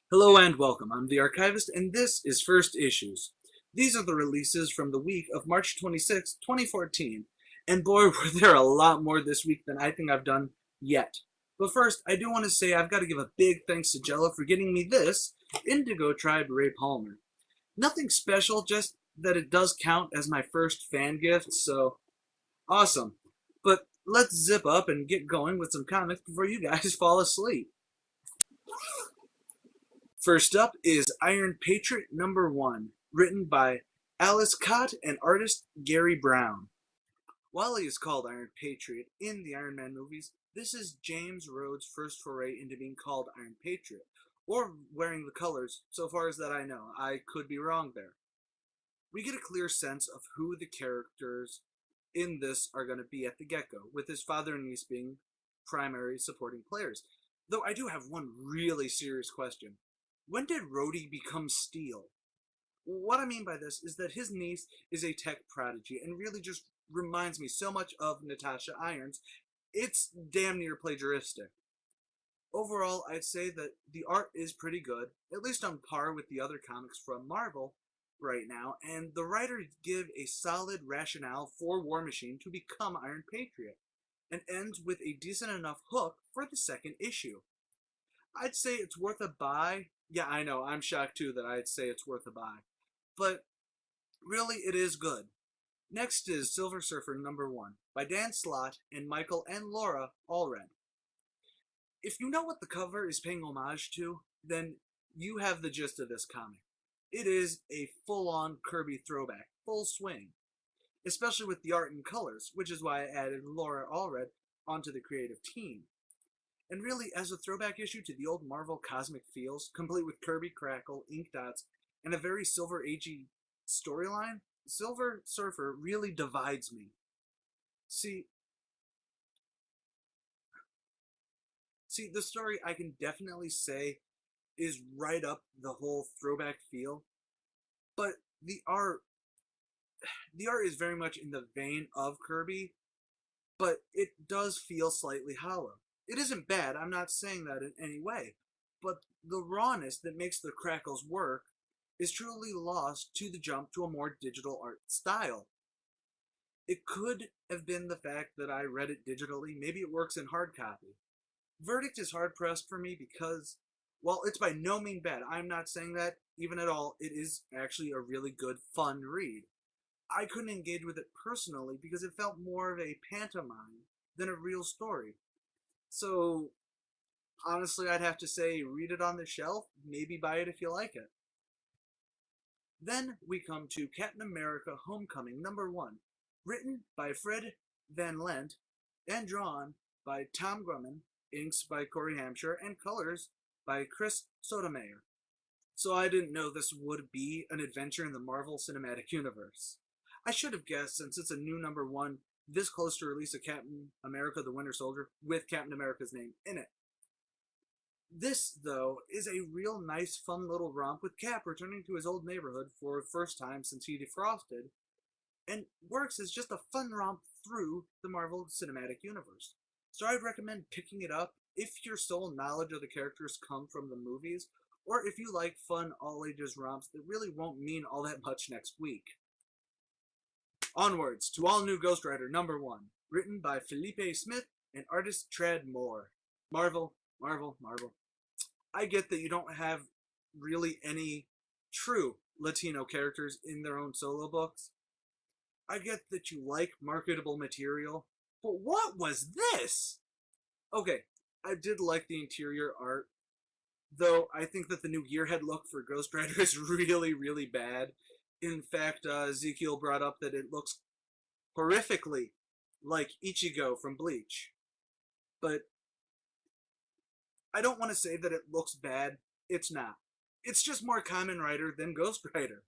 Hello and welcome. I'm the Archivist, and this is First Issues. These are the releases from the week of March 26, 2014. And boy, were there a lot more this week than I think I've done yet. But first, I do want to say I've got to give a big thanks to Jello for getting me this Indigo Tribe Ray Palmer. Nothing special, just that it does count as my first fan gift, so awesome. But let's zip up and get going with some comics before you guys fall asleep. First up is Iron Patriot #1, written by Alice Cott and artist Gary Brown. While he is called Iron Patriot in the Iron Man movies, this is James Rhodes' first foray into being called Iron Patriot, or wearing the colors, so far as that I know. I could be wrong there. We get a clear sense of who the characters in this are going to be at the get-go, with his father and niece being primary supporting players. Though I do have one really serious question. When did Rhodey become Steel? What I mean by this is that his niece is a tech prodigy and really just reminds me so much of Natasha Irons, it's damn near plagiaristic. Overall, I'd say that the art is pretty good, at least on par with the other comics from Marvel right now, and the writers give a solid rationale for War Machine to become Iron Patriot, and ends with a decent enough hook for the second issue. I'd say it's worth a buy. Yeah, I know, I'm shocked too that I'd say it's worth a buy. But really, it is good. Next is Silver Surfer #1 by Dan Slott and Michael and Laura Allred. If you know what the cover is paying homage to, then you have the gist of this comic. It is a full-on Kirby throwback, full swing, especially with the art and colors, which is why I added Laura Allred onto the creative team. And really, as a throwback issue to the old Marvel cosmic feels, complete with Kirby, Crackle, ink dots, and a very Silver Agey storyline, Silver Surfer really divides me. See, the story I can definitely say is right up the whole throwback feel, but the art is very much in the vein of Kirby, but it does feel slightly hollow. It isn't bad, I'm not saying that in any way, but the rawness that makes the crackles work is truly lost to the jump to a more digital art style. It could have been the fact that I read it digitally, maybe it works in hard copy. Verdict is hard pressed for me because, while it's by no means bad, I'm not saying that even at all, it is actually a really good, fun read. I couldn't engage with it personally because it felt more of a pantomime than a real story. So, honestly, I'd have to say read it on the shelf, maybe buy it if you like it. Then we come to Captain America Homecoming #1, written by Fred Van Lent and drawn by Tom Grumman, inks by Corey Hampshire, and colors by Chris Sotomayor. So I didn't know this would be an adventure in the Marvel Cinematic Universe. I should have guessed since it's a new #1 this close to release of Captain America the Winter Soldier with Captain America's name in it. This, though, is a real nice fun little romp with Cap returning to his old neighborhood for the first time since he defrosted, and works as just a fun romp through the Marvel Cinematic Universe. So I'd recommend picking it up if your sole knowledge of the characters come from the movies, or if you like fun all-ages romps that really won't mean all that much next week. Onwards to all new Ghost Rider #1, written by Felipe Smith and artist Trad Moore. Marvel, Marvel, Marvel. I get that you don't have really any true Latino characters in their own solo books. I get that you like marketable material, but what was this? Okay, I did like the interior art, though I think that the new gearhead look for Ghost Rider is really, really bad. In fact, Ezekiel brought up that it looks horrifically like Ichigo from Bleach. But I don't want to say that it looks bad. It's not. It's just more Kamen Rider than Ghost Rider.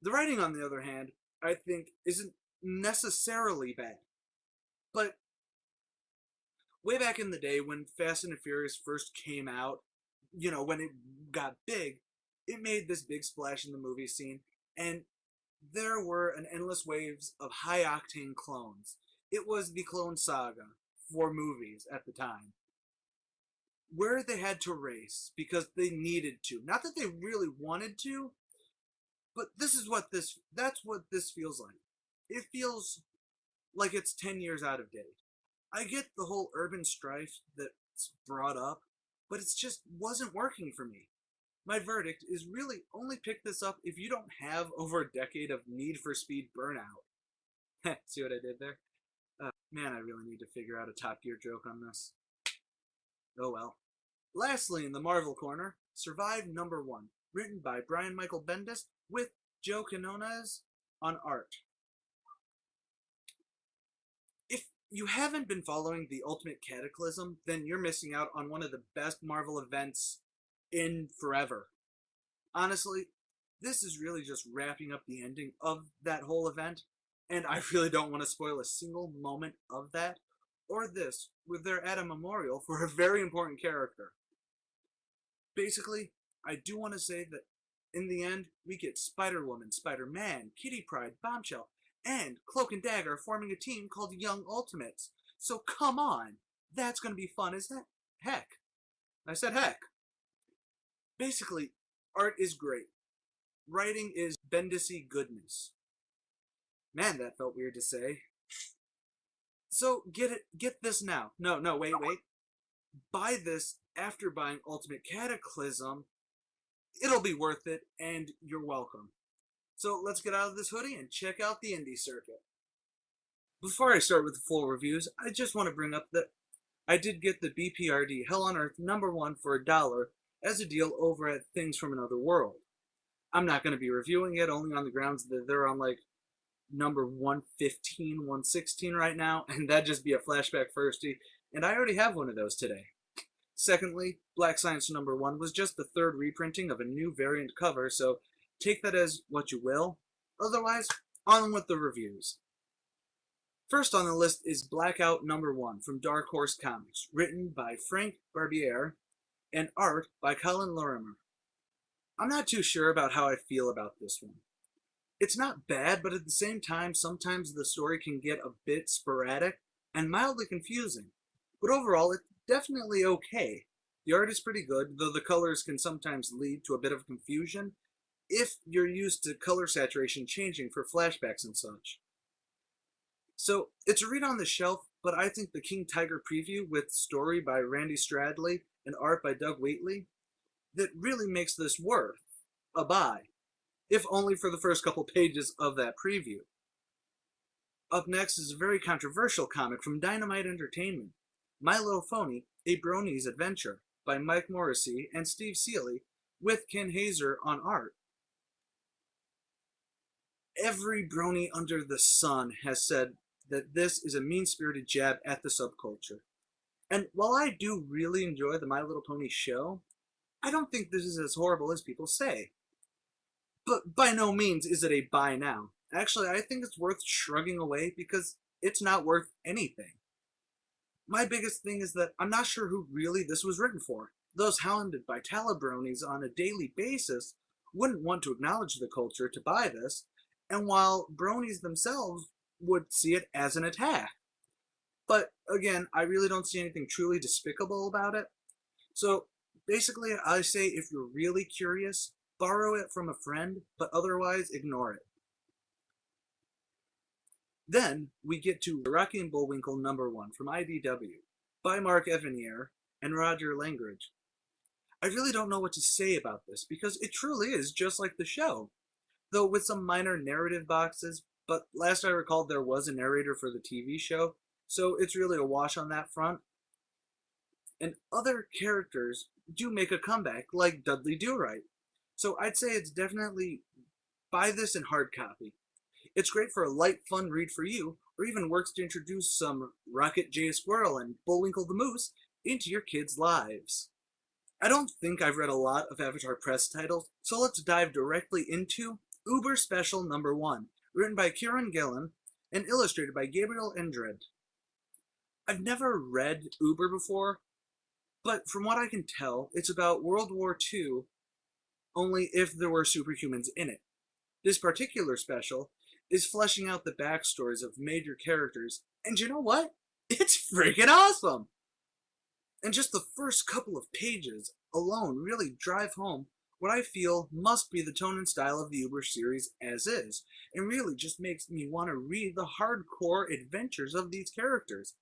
The writing, on the other hand, I think isn't necessarily bad. But way back in the day when Fast and the Furious first came out, when it got big, it made this big splash in the movie scene, and there were an endless waves of high octane clones. It was the clone saga for movies at the time. where they had to race because they needed to. Not that they really wanted to, but that's what this feels like. It feels like it's 10 years out of date. I get the whole urban strife that's brought up, but it's just wasn't working for me. My verdict is really only pick this up if you don't have over a decade of Need for Speed burnout. See what I did there? Man, I really need to figure out a Top Gear joke on this. Oh well. Lastly, in the Marvel corner, Survive #1, written by Brian Michael Bendis with Joe Quinones on art. If you haven't been following the Ultimate Cataclysm, then you're missing out on one of the best Marvel events in forever. Honestly, this is really just wrapping up the ending of that whole event, and I really don't want to spoil a single moment of that, or this, where they're at a memorial for a very important character. Basically, I do want to say that in the end, we get Spider-Woman, Spider-Man, Kitty Pryde, Bombshell, and Cloak and Dagger forming a team called Young Ultimates. So come on, that's going to be fun as heck. I said heck. Basically, art is great. Writing is Bendis-y goodness. Man, that felt weird to say. So get this now. No, wait. Buy this after buying Ultimate Cataclysm. It'll be worth it, and you're welcome. So let's get out of this hoodie and check out the indie circuit. Before I start with the full reviews, I just want to bring up that I did get the BPRD Hell on Earth #1 for $1 as a deal over at Things from Another World. I'm not going to be reviewing it, only on the grounds that they're on like number 115, 116 right now, and that'd just be a Flashback Firsty, and I already have one of those today. Secondly, Black Science #1 was just the third reprinting of a new variant cover, so take that as what you will. Otherwise, on with the reviews. First on the list is Blackout #1 from Dark Horse Comics, written by Frank Barbiere and art by Colin Lorimer. I'm not too sure about how I feel about this one. It's not bad, but at the same time, sometimes the story can get a bit sporadic and mildly confusing. But overall, it's definitely okay. The art is pretty good, though the colors can sometimes lead to a bit of confusion if you're used to color saturation changing for flashbacks and such. So, it's a read on the shelf, but I think the King Tiger preview with story by Randy Stradley and art by Doug Whately that really makes this worth a buy, if only for the first couple pages of that preview. Up next is a very controversial comic from Dynamite Entertainment, My Little Phony, A Brony's Adventure, by Mike Morrissey and Steve Seeley, with Ken Hazer on art. Every brony under the sun has said that this is a mean-spirited jab at the subculture. And while I do really enjoy the My Little Pony show, I don't think this is as horrible as people say. But by no means is it a buy now. Actually, I think it's worth shrugging away because it's not worth anything. My biggest thing is that I'm not sure who really this was written for. Those hounded by Talabronies on a daily basis wouldn't want to acknowledge the culture to buy this, and while bronies themselves would see it as an attack. But again, I really don't see anything truly despicable about it. So basically, I say if you're really curious, borrow it from a friend, but otherwise ignore it. Then we get to Rocky and Bullwinkle #1 from IDW by Mark Evanier and Roger Langridge. I really don't know what to say about this because it truly is just like the show, though with some minor narrative boxes, but last I recalled there was a narrator for the TV show, so it's really a wash on that front. And other characters do make a comeback, like Dudley Do-Right. So I'd say it's definitely buy this in hard copy. It's great for a light, fun read for you, or even works to introduce some Rocket J. Squirrel and Bullwinkle the Moose into your kids' lives. I don't think I've read a lot of Avatar Press titles, so let's dive directly into Uber Special #1, written by Kieran Gillen and illustrated by Gabriel Endred. I've never read Uber before, but from what I can tell, it's about World War II, only if there were superhumans in it. This particular special is fleshing out the backstories of major characters, and you know what? It's freaking awesome! And just the first couple of pages alone really drive home what I feel must be the tone and style of the Uber series as is, and really just makes me want to read the hardcore adventures of these characters.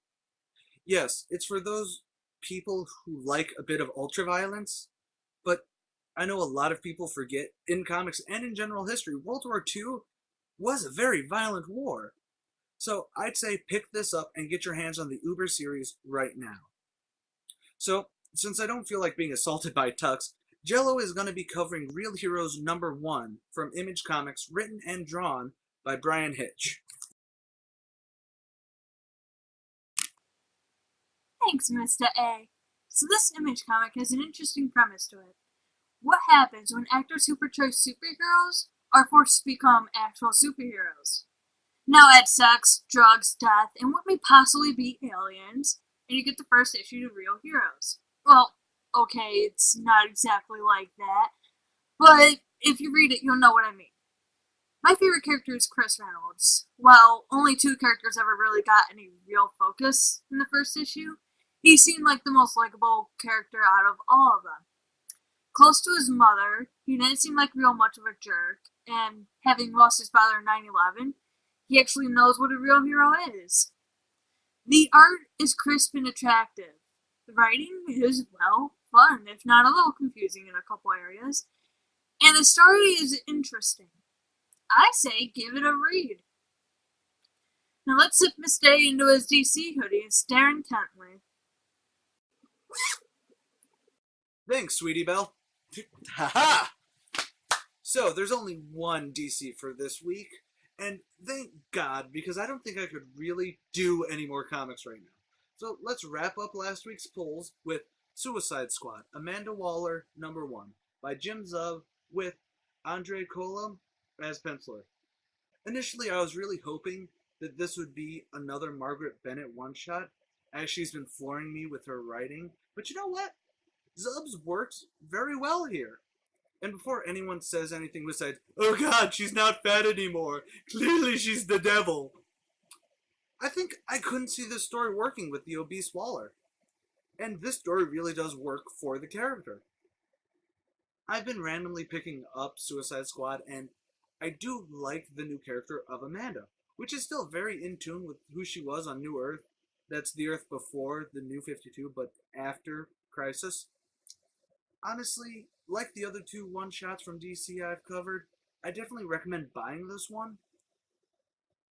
Yes, it's for those people who like a bit of ultraviolence, but I know a lot of people forget in comics and in general history, World War II was a very violent war. So I'd say pick this up and get your hands on the Uber series right now. So, since I don't feel like being assaulted by Tux, Jello is going to be covering Real Heroes #1 from Image Comics, written and drawn by Brian Hitch. Thanks, Mr. A. So this Image comic has an interesting premise to it. What happens when actors who portray superheroes are forced to become actual superheroes? Now add sex, drugs, death, and what may possibly be aliens, and you get the first issue of Real Heroes. Well, okay, it's not exactly like that, but if you read it, you'll know what I mean. My favorite character is Chris Reynolds. While only 2 characters ever really got any real focus in the first issue, he seemed like the most likable character out of all of them. Close to his mother, he didn't seem like real much of a jerk, and having lost his father in 9/11, he actually knows what a real hero is. The art is crisp and attractive. The writing is, well, fun, if not a little confusing in a couple areas. And the story is interesting. I say give it a read. Now let's zip Mr. A into his DC hoodie and stare intently. Thanks, Sweetie Belle. Haha! So, there's only one DC for this week, and thank God, because I don't think I could really do any more comics right now. So, let's wrap up last week's polls with Suicide Squad, Amanda Waller, #1, by Jim Zub, with Andre Cola as penciler. Initially, I was really hoping that this would be another Margaret Bennett one-shot, as she's been flooring me with her writing, but you know what? Zub's worked very well here. And before anyone says anything besides, "Oh god, she's not fat anymore, clearly she's the devil," I think I couldn't see this story working with the obese Waller. And this story really does work for the character. I've been randomly picking up Suicide Squad, and I do like the new character of Amanda, which is still very in tune with who she was on New Earth. That's the Earth before the New 52, but after Crisis. Honestly, like the other 2 one-shots from DC I've covered, I definitely recommend buying this one.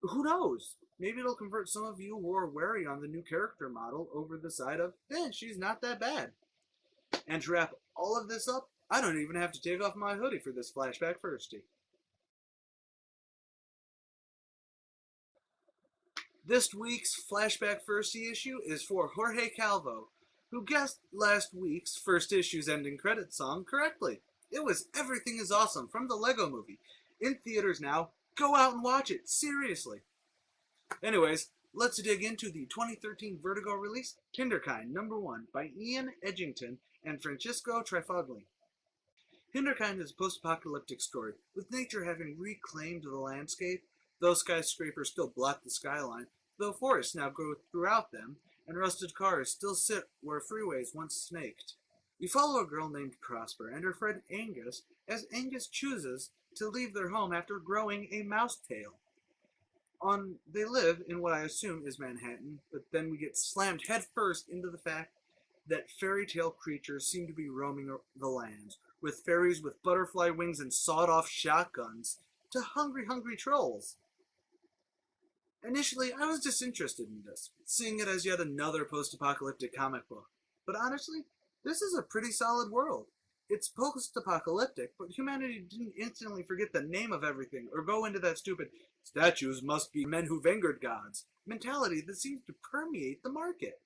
Who knows? Maybe it'll convert some of you who are wary on the new character model over the side of, she's not that bad. And to wrap all of this up, I don't even have to take off my hoodie for this Flashback Firsty. This week's Flashback Firsty issue is for Jorge Calvo, who guessed last week's first issue's ending credits song correctly. It was Everything is Awesome from the Lego Movie. In theaters now. Go out and watch it, seriously. Anyways, let's dig into the 2013 Vertigo release, Hinterkind #1 by Ian Edgington and Francesco Trifogli. Hinterkind is a post-apocalyptic story, with nature having reclaimed the landscape. Though skyscrapers still block the skyline, though forests now grow throughout them, and rusted cars still sit where freeways once snaked. We follow a girl named Prosper and her friend Angus as Angus chooses to leave their home after growing a mouse tail. They live in what I assume is Manhattan, but then we get slammed headfirst into the fact that fairy tale creatures seem to be roaming the lands, with fairies with butterfly wings and sawed-off shotguns to hungry trolls. Initially, I was disinterested in this, seeing it as yet another post-apocalyptic comic book. But honestly, this is a pretty solid world. It's post-apocalyptic, but humanity didn't instantly forget the name of everything, or go into that stupid "statues must be men who've angered gods" mentality that seems to permeate the market.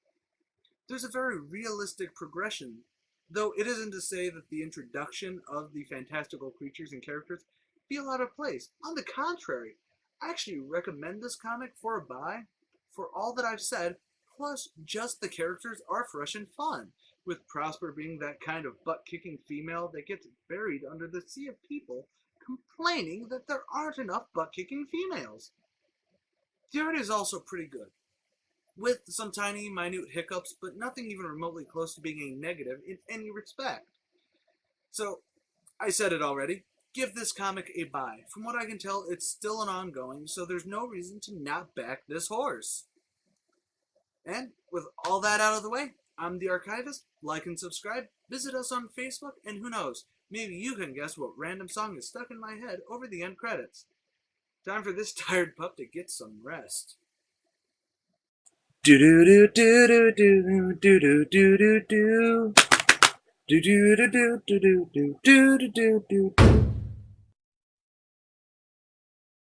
There's a very realistic progression, though it isn't to say that the introduction of the fantastical creatures and characters feel out of place. On the contrary, I actually recommend this comic for a buy. For all that I've said, plus just the characters are fresh and fun, with Prosper being that kind of butt-kicking female that gets buried under the sea of people complaining that there aren't enough butt-kicking females. The art is also pretty good. with some tiny, minute hiccups, but nothing even remotely close to being a negative in any respect. So, I said it already. Give this comic a buy. From what I can tell, it's still an ongoing, so there's no reason to not back this horse. And with all that out of the way, I'm the Archivist. Like and subscribe. Visit us on Facebook, and who knows, maybe you can guess what random song is stuck in my head over the end credits. Time for this tired pup to get some rest. Do do do do do do do do do do do do do do do do do do do do.